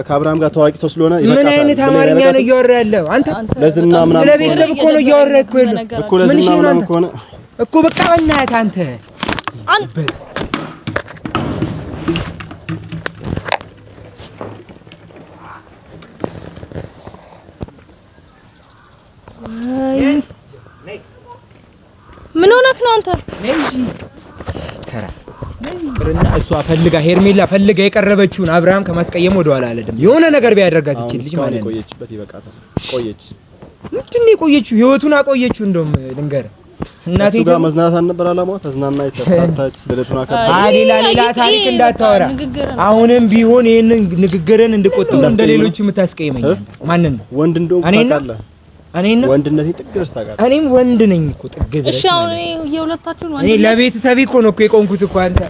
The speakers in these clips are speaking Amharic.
ከአብርሃም ጋር ታዋቂ ሰው ስለሆነ ይበቃታል። ምን አይነት አማርኛ ነው እያወራ ያለው አንተ? ለዝና ምናምን ስለ ቤተሰብ እኮ ነው እያወራ እኮ ለዝና ምናምን ከሆነ እኮ በቃ በእናትህ አንተ ምን ሆነክ ነው አንተ? ነጂ ተራ ቅርና እሷ ፈልጋ ሄርሜላ ፈልጋ የቀረበችውን አብርሃም ከማስቀየም ወደ ኋላ አለለም። የሆነ ነገር ቢያደርጋት ይችላል ልጅ ማለት ነው። ቆየችበት ይበቃታል። ቆየች ምንድን ነው የቆየችው? ህይወቱን አቆየችው። እንደውም ልንገር እናቴ ጋር መዝናናት አልነበር አላማው? ተዝናና ይተታታች ስለለቱና ሌላ ታሪክ እንዳታወራ። አሁንም ቢሆን ይሄንን ንግግርን እንድቆጥብ እንደሌሎቹ የምታስቀየመኝ ማንን ነው? ወንድ እንደው ታውቃለህ እኔና ወንድነቴ ጥግ ድረስ ታውቃለህ። እኔም ወንድ ነኝ እኮ ጥግ ድረስ። እሺ አሁን የሁለታችሁን ወንድ እኔ ለቤተሰብ እኮ ነው የቆንኩት እኮ አንተ።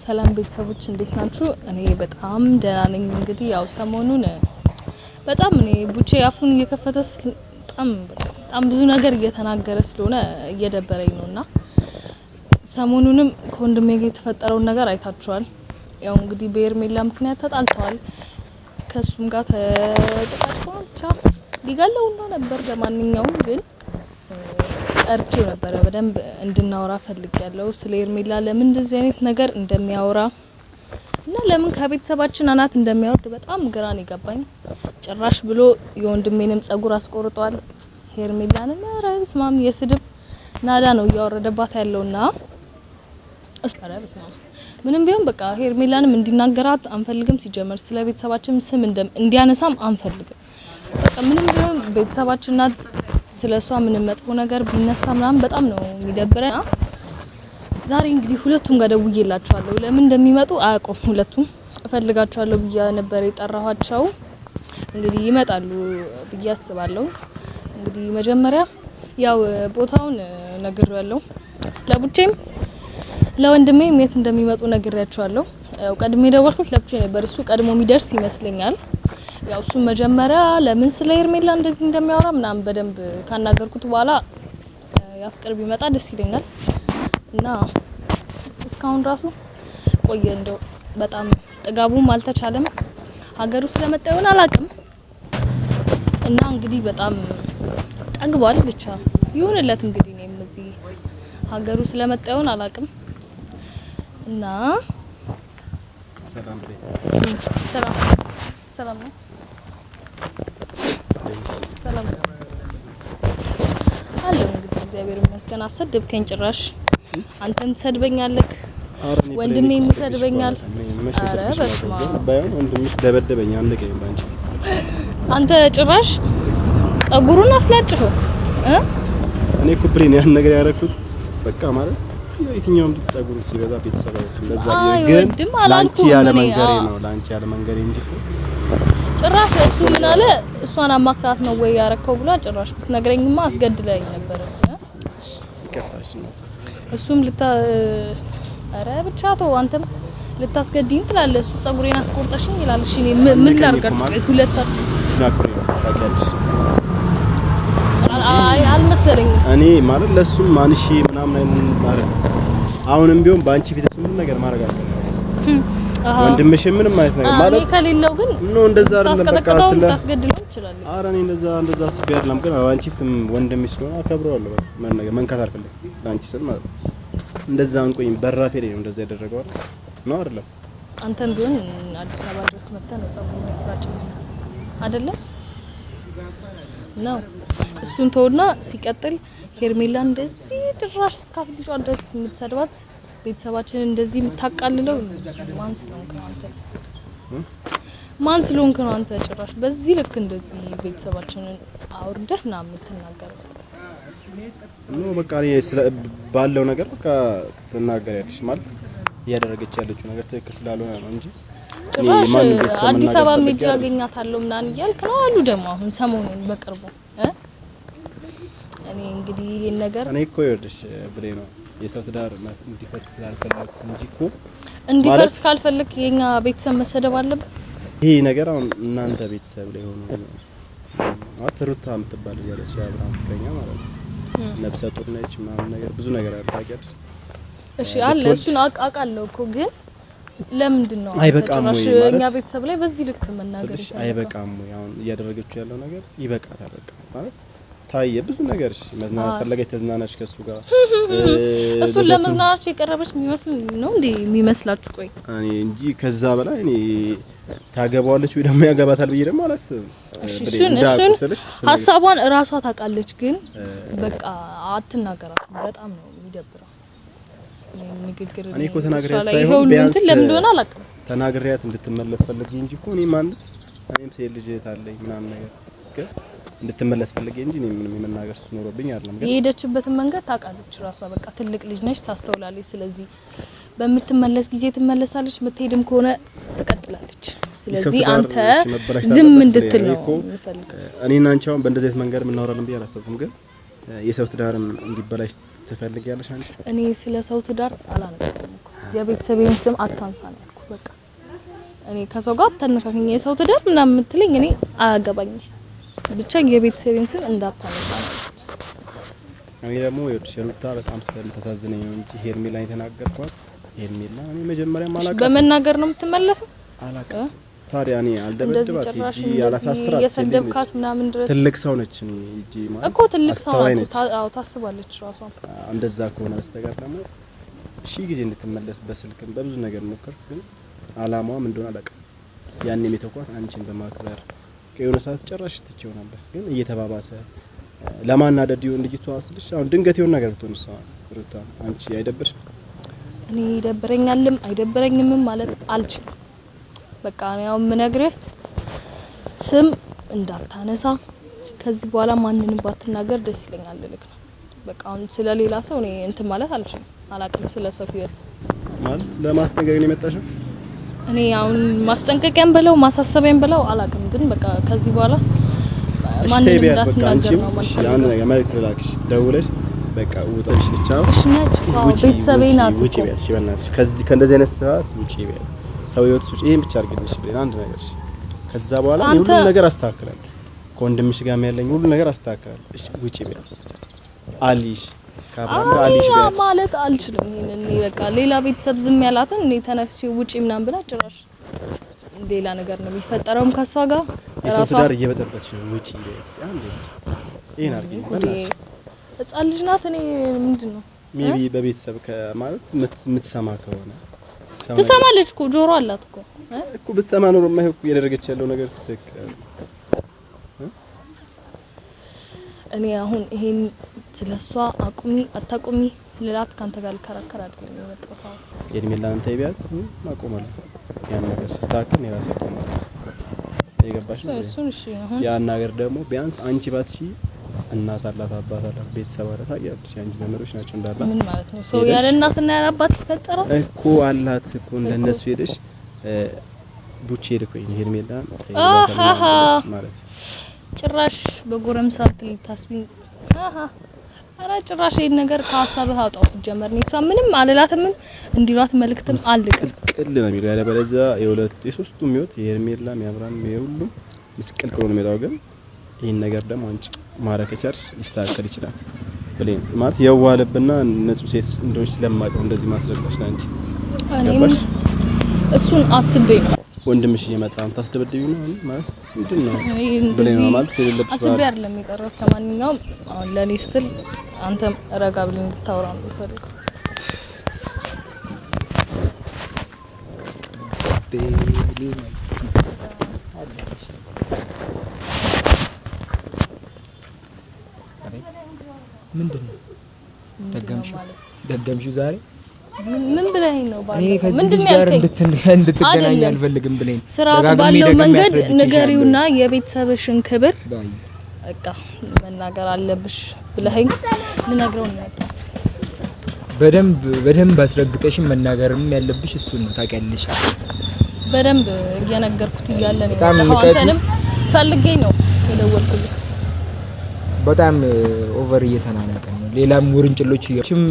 ሰላም ቤተሰቦች እንዴት ናችሁ? እኔ በጣም ደህና ነኝ። እንግዲህ ያው ሰሞኑን በጣም እኔ ቡቼ አፉን እየከፈተ በጣም ብዙ ነገር እየተናገረ ስለሆነ እየደበረኝ ነውና ሰሞኑንም ከወንድሜ ጋር የተፈጠረውን ነገር አይታችኋል። ያው እንግዲህ በሄርሜላ ምክንያት ተጣልተዋል። ከሱም ጋር ተጨቃጭቀው ብቻ ሊጋለው ነበር። ለማንኛውም ግን ጠርቼው ነበር በደንብ እንድናወራ ፈልጌያለሁ። ስለ ሄርሜላ ለምን እንደዚህ አይነት ነገር እንደሚያወራ እና ለምን ከቤተሰባችን አናት እንደሚያወርድ በጣም ግራን ይገባኝ። ጭራሽ ብሎ የወንድሜንም ጸጉር አስቆርጧል። ሄርሜላንም ረብስማም የስድብ ናዳ ነው እያወረደባት ያለውና ረብስማም ምንም ቢሆን በቃ ሄርሜላንም እንዲናገራት አንፈልግም። ሲጀመር ስለ ቤተሰባችን ስም እንዲያነሳም አንፈልግም። በቃ ምንም ቢሆን ቤተሰባችን ናት። ስለሷ ምንም መጥፎ ነገር ቢነሳ ምናምን በጣም ነው የሚደብረና ዛሬ እንግዲህ ሁለቱም ጋር ደውዬላችኋለሁ። ለምን እንደሚመጡ አያውቁም። ሁለቱም እፈልጋቸዋለሁ ብዬ ነበር የጠራኋቸው። እንግዲህ ይመጣሉ ብዬ አስባለሁ። እንግዲህ መጀመሪያ ያው ቦታውን ነግሬያለሁ። ለቡቼም ለወንድሜም የት እንደሚመጡ ነግሬያቸዋለሁ። ያው ቀድሜ ደወልኩት ለቡቼ ነበር። እሱ ቀድሞ የሚደርስ ይመስለኛል። ያው እሱ መጀመሪያ ለምን ስለ ሄርሜላ እንደዚህ እንደሚያወራ ምናምን በደንብ ካናገርኩት በኋላ ያፍቅር ቢመጣ ደስ ይለኛል። እና እስካሁን ራሱ ቆየ እንደው በጣም ጥጋቡም አልተቻለም። ሀገሩ ስለመጣ ይሆን አላውቅም። እና እንግዲህ በጣም ጠግቧል። ብቻ ይሁንለት እንግዲህ እኔም እዚህ ሀገሩ ስለመጣ ይሆን አላውቅም። እና ሰላም ነው። ሰላም አለው እንግዲህ እግዚአብሔር ይመስገን። አሰደብከኝ ጭራሽ አንተም ትሰድበኛለህ፣ ወንድሜም ይሰድበኛል። አረ በስመ አብ ባይሆን ወንድምሽ ደበደበኝ አንደቀኝ ባንቺ። አንተ ጭራሽ ጸጉሩን አስላጭፈው እኔ እኮ ብሬን ያን ነገር ያደረኩት በቃ ማለት የትኛውም ጸጉሩ ሲበዛ ቤተሰብ እንደዛ ግን ላንቺ ያለ መንገሬ ነው ላንቺ ያለ መንገሬ እንጂ ጭራሽ እሱ ምን አለ እሷን አማክራት ነው ወይ ያረከው ብሏ። ጭራሽ ብትነግረኝማ አስገድለኝ ነበር። ከፋሽ ነው እሱም አረ ብቻ ተው አንተም ልታስገድኝ ትላለህ። እሱ ጸጉሬን አስቆርጠሽኝ ይላል። እሺ እኔ ምን ላድርጋችሁ? ሁለታችሁ ናኩሪ ታውቂያለሽ። አልመሰለኝ እኔ ማለት ለሱም ማንሺ ምናምን አይደለም ማለት አሁንም ቢሆን ባንቺ ፊት ምን ነገር ማድረግ አለበት። ወንድምሽ ምንም ማለት ነገር ማለት እኔ ከሌለው ግን ነው እንደዛ አይደለም። በቃ ስለ ታስገድለው ይችላል። ኧረ እኔ እንደዛ አስቤ አይደለም። ግን ባንቺ ፊት ወንድምሽ ስለሆነ አከብረዋለሁ። በቃ ምን ነገር መንካት አልፈልግም ላንቺ ስል ማለት ነው። እንደዛ አንቆኝ በራፌ ላይ ነው እንደዛ ያደረገው ነው አይደለም። አንተም ቢሆን አዲስ አበባ ድረስ መጥተህ ነው ጸጉሩን ያስላጨው አይደለም ነው። እሱን ተውና ሲቀጥል ሄርሜላ እንደዚህ ጭራሽ እስካፍልጫ ድረስ የምትሰድባት ቤተሰባችንን እንደዚህ የምታቃልለው ማን ስለሆንክ ነው አንተ? ጭራሽ በዚህ ልክ እንደዚህ ቤተሰባችንን አውርደህ ምናምን የምትናገረው ነው። በቃ ባለው ነገር በቃ ትናገሪያለሽ ማለት እያደረገች ያለችው ነገር ትክክል ስላልሆነ ነው እንጂ ጭራሽ አዲስ አበባ ሜጃ ያገኛታለሁ ምናምን እያልክ ነው አሉ። ደግሞ አሁን ሰሞኑን በቅርቡ እኔ እንግዲህ ይሄን ነገር እኔ እኮ ይወርድሽ ብሬ ነው የሰው ትዳር እንዲፈርስ ስላልፈለኩ እንጂ እኮ እንዲፈርስ ካልፈለክ የኛ ቤተሰብ መሰደብ አለበት። ይሄ ነገር አሁን እናንተ ቤተሰብ ላይ ሆኖ አትሩታ የምትባል ያለች አብራም ፍቅረኛ ማለት ነው ነብሰ ጡር ነች ምናምን ነገር ብዙ ነገር አታውቂያለሽ። እሺ አለ እሱን አቃቃለሁ እኮ ግን ለምንድን ነው አይበቃም ወይ እኛ ቤተሰብ ላይ በዚህ ልክ መናገር ይችላል? አይበቃም ወይ አሁን እያደረገችው ያለው ነገር ይበቃታል። በቃ ማለት ታየ ብዙ ነገር እሺ መዝናናት ፈለገች ተዝናናች ከሱ ጋር እሱን ለመዝናናት የቀረበች የሚመስል ነው እንዴ የሚመስላችሁ? ቆይ እኔ እንጂ ከዛ በላይ እኔ ታገባዋለች ወይ ደግሞ ያገባታል ብዬ ደግሞ አላስብም። እሱን ሀሳቧን እራሷ ታውቃለች፣ ግን በቃ አትናገራት። በጣም ነው የሚደብረው ንግግር። እኔ እኮ ተናግሬያት ሳይሆን ቢያንስ ለምን እንደሆነ አላውቅም ተናግሬያት እንድትመለስ ፈልጌ እንጂ እኮ እኔ ማለት እኔም ሴት ልጅ ታለኝ ምናምን ነገር ግን እንድትመለስ ፈልጌ እንጂ እኔ ምንም የመናገር ኖሮብኝ አይደለም። ግን የሄደችበትን መንገድ ታውቃለች ራሷ። በቃ ትልቅ ልጅ ነች፣ ታስተውላለች። ስለዚህ በምትመለስ ጊዜ ትመለሳለች፣ የምትሄድም ከሆነ ትቀጥላለች። ስለዚህ አንተ ዝም እንድትል ነው የምፈልገው። እኔና አንቺ አሁን በእንደዚህ አይነት መንገድ እናወራለን ብዬ አላሰብኩም። ግን የሰው ትዳርም እንዲበላሽ ትፈልጊያለሽ አንቺ? እኔ ስለ ሰው ትዳር አላነሳም እኮ የቤተሰቤን ስም አታንሳ ነው ያልኩት። በቃ እኔ ከሰው ጋር ተነካከኝ የሰው ትዳር ምናምን የምትለኝ እኔ አያገባኝም። ብቻ የቤተሰቤን ስም እንዳታነሳ ነው። እኔ ደግሞ ሩታ በጣም ስለምታሳዝነኝ ነው እንጂ ሄርሜላ የተናገርኳት ሄርሜላ እኔ መጀመሪያ ማላቀ በመናገር ነው የምትመለሰው። አላቀ ታዲያ እኔ አልደበደባት እንጂ ያላሳስራት የሰደብካት ምናምን ድረስ ትልቅ ሰው ነች እንጂ ማለት እኮ ትልቅ ሰው ነች። አዎ ታስባለች ራሷ። እንደዛ ከሆነ በስተቀር ደግሞ ጊዜ እንድትመለስ በስልክም በብዙ ነገር ሞከርኩ፣ ግን አላማዋ ምን እንደሆነ አላውቅም። ያኔም የተኳት አንቺን በማክበር ከየሆነ ሰዓት ጨራሽ ትቼው ነበር፣ ግን እየተባባሰ ለማናደድ ይሁን ልጅቷ አስልሽ አሁን ድንገት የሆነ ነገር ብትሆን ሩታ አንቺ አይደብርሽ? እኔ ይደብረኛልም አይደብረኝምም ማለት አልችልም። በቃ ነው ያው የምነግርህ፣ ስም እንዳታነሳ ከዚህ በኋላ ማንንም ባትናገር ደስ ይለኛል ልክ ነው። በቃ አሁን ስለሌላ ሰው እኔ እንትን ማለት አልችልም፣ አላውቅም ስለ ሰው ህይወት ማለት ለማስጠንቀቅ ነው የመጣሽው? እኔ አሁን ማስጠንቀቂያም ብለው ማሳሰቢያም ብለው አላውቅም፣ ግን በቃ ከዚህ በኋላ ማንንም እንዳትናገር ነው ማለት ነው። ያን ነገር ማለት ትላክሽ ደውለሽ በቃ ውጣሽ ልቻው እሺ ነች ቤተሰቤ ናት ውጪ ቢያስ ይበናስ ከዚህ ከእንደዚህ አይነት ሰዓት ውጪ ቢያስ ሰው ይወጥ ውጪ ይሄን ብቻ አድርግልሽ ብለን አንድ ነገር እሺ። ከዛ በኋላ ሁሉ ነገር አስተካክላለሁ፣ ከወንድምሽ ጋር ያለኝ ሁሉ ነገር አስተካክላለሁ። እሺ ውጪ ቢያስ አሊሽ ካብራም አሊሽ ቢያስ ማለት አልችልም። ይሄንን በቃ ሌላ ቤተሰብ ዝም ያላትን እኔ ተነስቼ ውጪ ምናምን ብላ ጭራሽ ሌላ ነገር ነው የሚፈጠረውም ከሷ ጋር ራሷ ዳር እየበጠበጥሽ ነው። ውጪ ቢያስ አንዴ ይሄን አድርጊ በእናትሽ ህፃን ልጅ ናት። እኔ ምንድነው ሜቢ በቤተሰብ ከማለት የምትሰማ ከሆነ ትሰማለች እኮ ጆሮ አላት እኮ ብትሰማ ኖሮ የማይሆን እኮ እያደረገች ያለው ነገር ትክክል። እኔ አሁን ይሄን ስለሷ አቁሚ አታቁሚ ልላት ካንተ ጋር ልከራከር አይደለም የመጣው። ሄርሜላ አንተ ይቢያት ማቆማለሁ ያን ነገር ሲስተካከል ነው ራሴ ቆማለሁ። የገባሽ እሱን እሺ። አሁን ያን ነገር ደግሞ ቢያንስ አንቺ ባትሺ እናት አላት አባት አላት ቤተሰብ አላት ታያለሽ። አንቺ ዘመዶች ናቸው እንዳላ ምን ማለት ነው? ሰው ያለ እናትና ያለ አባት ይፈጠራል እኮ አላት እኮ እንደነሱ ሄደሽ ቡቼ ልኮኝ ሄርሜላ ማለት ጭራሽ በጎረምሳ ልታስቢኝ አራ ጭራሽ ይሄን ነገር ከሐሳብህ አውጣው። ሲጀመር ነው እሷ ምንም አልላትም እንዲሏት መልእክትም አልልቅም ቅል ነው የሚለው ያለ በለዛ የሁለት የሶስቱም ህይወት የሄርሜላም ያብራም የሁሉም ምስቅልቅል ነው የሚለው። ግን ይሄን ነገር ደግሞ አንቺ ማረከቻርስ ሊስተካከል ይችላል ብሌን ማለት የዋለብና ንጹህ ሴት እንደሆነች ስለማውቀው እንደዚህ ማስረዳሽ ነው አንቺ ገባሽ? እሱን አስቤ ነው ወንድምሽ እየመጣ ታስደበድቢው ነው ማለት ምንድነው ብሌን ማለት የሌለብሽ አስቤ አይደለም የቀረው። ለማንኛውም አሁን ለኔ ስትል አንተም ረጋ ብለን እንድታወራ ነው የምፈልገው። ምንድነው ደገምሽው ዛሬ ምን ብለኝ ነው ባለው ምንድነው ጋር እንድትገናኝ አልፈልግም ብለኝ ስርዓት ባለው መንገድ ንገሪውና የቤተሰብሽን ክብር በቃ መናገር አለብሽ ብለኸኝ ልነግረው ነው የመጣሁት። በደንብ አስረግጠሽም መናገርም ያለብሽ እሱ ነው ታውቂያለሽ። በደንብ እየነገርኩት እያለ ነው አንተንም ፈልጌ ነው የደወልኩልህ። በጣም ኦቨር እየተናነቀ ነው። ሌላም ውርንጭሎች ይችም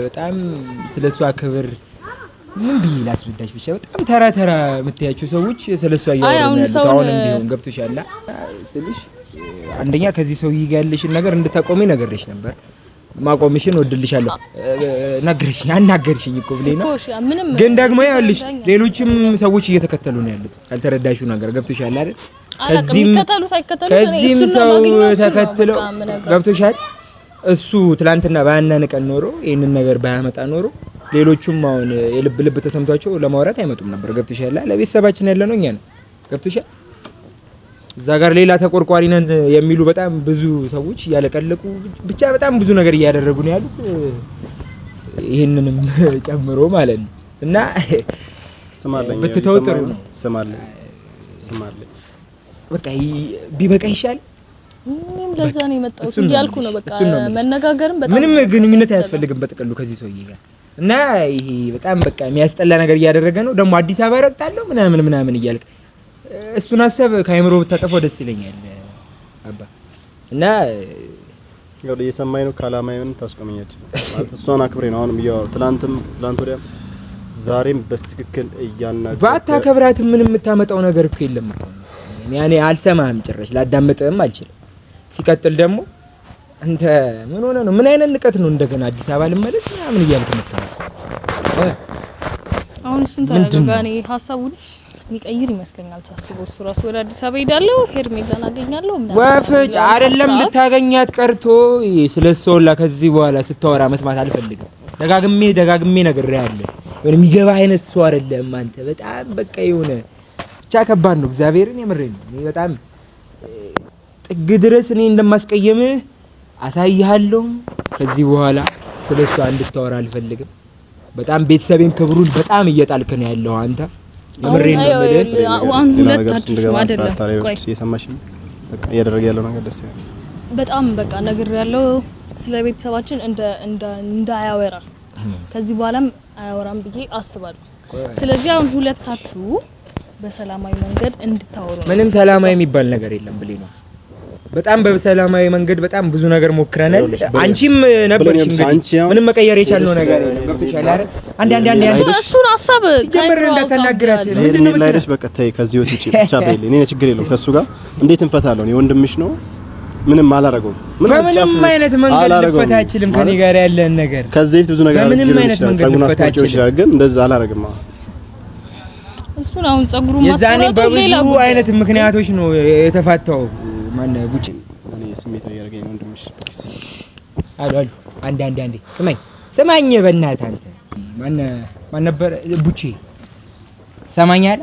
በጣም ስለሷ ክብር ምን ብዬ ላስረዳሽ? ብቻ በጣም ተራ የምትያቸው ሰዎች ስለሷ ያወራሉ ያሉት አሁንም ቢሆን ገብቶሻል ስልሽ አንደኛ ከዚህ ሰው ይጋልሽን ነገር እንድታቆሚ ነገርሽ ነበር። ማቆምሽን ወድልሻለሁ ነገርሽኝ አናገርሽኝ እኮ ብለና ግን ደግሞ ያልሽ ሌሎችም ሰዎች እየተከተሉ ነው ያሉት ካልተረዳሽው ነገር ገብቶሻል አይደል ከዚህም ሰው ተከትለው ገብቶሻል እሱ ትላንትና ባያናንቀን ኖሮ ይሄንን ነገር ባያመጣ ኖሮ ሌሎችም አሁን የልብ ልብ ተሰምቷቸው ለማውራት አይመጡም ነበር ገብቶሻል ለቤተሰባችን ያለ ነው እኛ ነው ገብቶሻል እዛ ጋር ሌላ ተቆርቋሪ ነን የሚሉ በጣም ብዙ ሰዎች ያለቀለቁ ብቻ በጣም ብዙ ነገር እያደረጉ ነው ያሉት ይሄንንም ጨምሮ ማለት ነው እና ስማለኝ በተተውጥሩ ነው ስማለኝ በቃ ቢበቃ ይሻል ምንም ለዛ ነው የመጣሁት እያልኩ ነው በቃ መነጋገርም በጣም ምንም ግንኙነት አያስፈልግም በጥቅሉ ከዚህ ሰውዬ ጋር እና ይሄ በጣም በቃ የሚያስጠላ ነገር እያደረገ ነው ደግሞ አዲስ አበባ ረግጣለሁ ምናምን እያልክ እሱን ሐሳብ ካይምሮ ብታጠፋው ደስ ይለኛል አባ እና ያው እየሰማኝ ነው ካላማዬን ታስቆመኛች ማለት እሷን አክብሬ ነው አሁንም ያው ትላንት ወዲያ ዛሬም በትክክል እያናገርኩ ባታከብራት ምንም የምታመጣው ነገር እኮ የለም እኮ ያኔ አልሰማህም ጭራሽ ላዳምጥህም አልችልም ሲቀጥል ደግሞ አንተ ምን ሆነ ነው ምን አይነት ንቀት ነው እንደገና አዲስ አበባ ልመለስ ምናምን እያልክ መጣው አሁን እሱን ታረጋጋኔ ሐሳቡን ሚቀይር ይመስለኛል ታስበው እሱ ራሱ ወደ አዲስ አበባ ሄዳለሁ ሄርሜላን አገኛለሁ ምናምን ወፍጭ አይደለም ልታገኛት ቀርቶ ስለሶላ ከዚህ በኋላ ስታወራ መስማት አልፈልግም ደጋግሜ ነግሬያለሁ የሆነ የሚገባ አይነት ሰው አይደለም አንተ በጣም በቃ የሆነ ብቻ ከባድ ነው እግዚአብሔርን የምሬን ነው በጣም ጥግ ድረስ እኔ እንደማስቀየምህ አሳይሃለሁ ከዚህ በኋላ ስለሷ እንድታወራ አልፈልግም በጣም ቤተሰቤን ክብሩን በጣም እየጣልክ ነው ያለው አንተ የምሬን ነው አሁን ሁለታችሁ አይደለም ቆይ እየሰማሽኝ በቃ እያደረገ ያለው ነገር ደስ ይላል በጣም በቃ ነግሬያለሁ ስለ ቤተሰባችን እንዳያወራ ከዚህ በኋላም አያወራም ብዬ አስባለሁ ስለዚህ አሁን ሁለታችሁ በሰላማዊ መንገድ እንድታወሩ ምንም ሰላማዊ የሚባል ነገር የለም ብሌ ነው በጣም በሰላማዊ መንገድ በጣም ብዙ ነገር ሞክረናል አንቺም ነበርሽ እንግዲህ ምንም መቀየር የቻልነው ነገር የለም ገብቶሻል አይደል አንድ እሱን ሐሳብ ጀመረ እንዳትናገራት ምንድነው ላይደሽ በቃ ተይ ከዚህ ወጥ ውጪ ብቻ በይልኝ እኔ ችግር የለውም ከሱ ጋር እንዴት እንፈታለን የወንድምሽ ነው ምንም አላረገውም ምንም አይነት መንገድ ልፈታ አይችልም ከኔ ጋር ያለን ነገር ከዚህ ብዙ ነገር ጸጉሩን አስቆርጬው ይችላል ግን እንደዛ አላረግም እሱን አሁን ጸጉሩን ማስቆረጡ ሌላ አይነት ምክንያቶች ነው የተፋታው ማን ቡጪ እኔ ስሜታዊ ያረገኝ ወንድምሽ አሉ አንዴ ስማኝ በእናትህ አንተ ማን ነበር ቡጪ ሰማኛል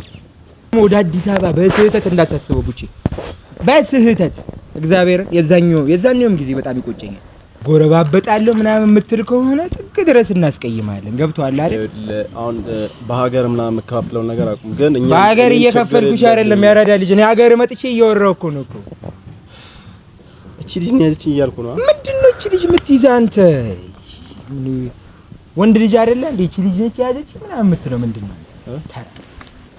ወደ አዲስ አበባ በስህተት እንዳታስበው ቡጪ በስህተት እግዚአብሔር የዛኛውም ጊዜ በጣም ይቆጨኛል ጎረባበጣለሁ ምናምን የምትል ከሆነ ጥግ ድረስ እናስቀይማለን ገብቷል አይደል አሁን በሀገር ምናምን መከፋፈለው ነገር አቁም ግን እኛ በሀገር እየከፈልኩሽ አይደለም ያራዳ ልጅ እኔ ሀገር መጥቼ እያወራሁ እኮ ነው እቺ ልጅ ነው ያዝችኝ እያልኩ ነው ምንድነው እቺ ልጅ የምትይዛ አንተ ወንድ ልጅ አይደለ እንዴ እቺ ልጅ ነች ያዘች ምናምን የምትለው ምንድነው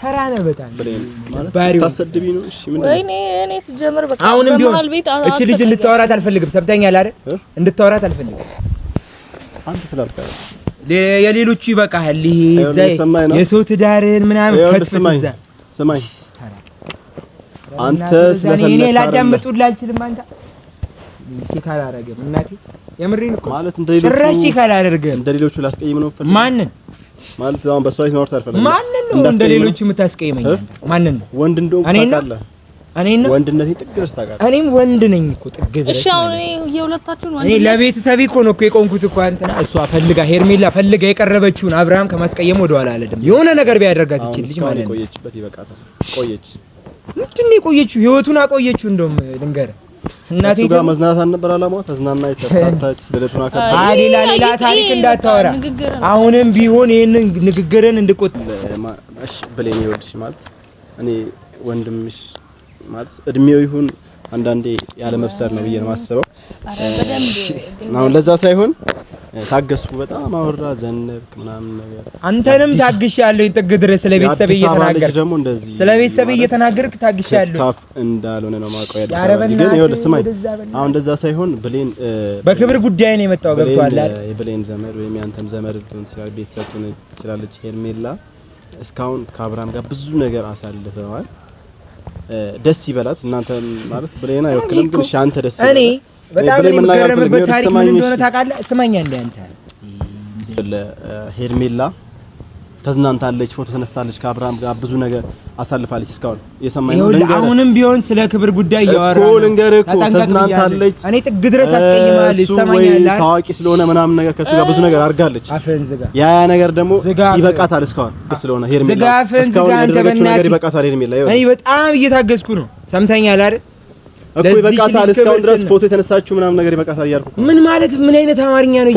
ተራ ነው በጣም ማለት ታሰድቢ ነው እሺ ምን እኔ ሲጀምር በቃ አሁንም ቢሆን እቺ ልጅ እንድታወራት አልፈልግም ሰምተኛል አይደል እንድታወራት አልፈልግም አንተ ስላልከኝ የሌሎቹ ይበቃል ይሄ የሰው ትዳርን ምናምን ፈትፈትዛ ስማኝ አንተ ስለፈለክ እኔ ላዳምጡልህ አልችልም አንተ እሺ ካላረገም እናቴ የምሬን እኮ ማለት እንደሌሎቹ ጭራሽ ካላደረገም እንደሌሎቹ ላስቀይም ነው ፈልግ ማንን ማለት አሁን በሷይት ነው ታርፈልኝ ማንን ነው እንደሌሎቹ የምታስቀይመኝ አንተ ማንን ነው ወንድ እንደው ታውቃለህ እኔን ወንድነቴ ጥግ ድረስ ታውቃለህ እኔም ወንድ ነኝ እኮ ጥግ ድረስ እሺ አሁን የሁለታችሁን ወንድ እኔ ለቤተሰቤ እኮ ነው እኮ የቆንኩት እኮ አንተና እሷ ሄርሜላ ፈልጋ የቀረበችውን አብርሃም ከማስቀየም ወደ ኋላ አለደም የሆነ ነገር ቢያደርጋት ይችላል ልጅ ማለት ነው ቆየችበት ይበቃታል ቆየች ምንድነው የቆየችው ህይወቱን አቆየችው እንደውም ልንገር እናቴ ጋር መዝናናት አልነበር አላማው ተዝናና የተፈታች ስለደቱና ከባ ሌላ ታሪክ እንዳታወራ አሁንም ቢሆን ይሄንን ንግግርን እንድቆጥ እሺ ብሌን ይወድሽ ማለት እኔ ወንድምሽ ማለት እድሜው ይሁን አንዳንዴ ያለ መብሰር ነው ብዬ ነው ማስበው ነው ለዛ ሳይሆን ታገስኩ በጣም አወራ ዘነብክ ምናምን ነገር አንተንም ታግሻለሁ ጥግ ድረስ ስለቤተሰብ እየተናገርክ ደግሞ እንደዚህ ስለቤተሰብ እየተናገርክ ታግሻለሁ ታፍ እንዳልሆነ ነው ማውቀው ያደረሰ ግን ይኸውልህ ስማኝ አሁን እንደዛ ሳይሆን ብሌን በክብር ጉዳይ ነው የመጣው ገብቷል አይደል የብሌን ዘመድ ወይም ያንተም ዘመድ ልትሆን ትችላለች ቤተሰብ ትችላለች ሄርሜላ እስካሁን ከአብርሃም ጋር ብዙ ነገር አሳልፈዋል ደስ ይበላት እናንተ ማለት ብሌና ይወክልም ግን ሻንተ ደስ ይበላት በጣም የምገረምበት ታሪክ ምን እንደሆነ ታውቃለህ? ስማኝ አንዴ አንተ ሄርሜላ ተዝናንታለች፣ ፎቶ ተነስታለች፣ ከአብርሃም ጋር ብዙ ነገር አሳልፋለች። እስካሁን የሰማኝ ነው። አሁንም ቢሆን ስለ ክብር ጉዳይ ያወራ እኮ ልንገርህ እኮ ተዝናንታለች። እኔ ጥግ ድረስ አስቀይማል። ይሰማኛል። ታዋቂ ስለሆነ ምናምን ነገር ከሱ ጋር ብዙ ነገር አድርጋለች። አፈን ዝጋ። ያ ነገር ደግሞ ይበቃታል። እስካሁን ስለሆነ ሄርሜላ እስካሁን ያደረገችው ነገር ይበቃታል። ሄርሜላ እኔ በጣም እየታገዝኩ ነው። ሰምተኛል አይደል? እኮ ይበቃታል። እስካሁን ድረስ ፎቶ የተነሳችው ምናምን ነገር ይበቃታል እያልኩ ምን ማለት ምን አይነት አማርኛ ነው?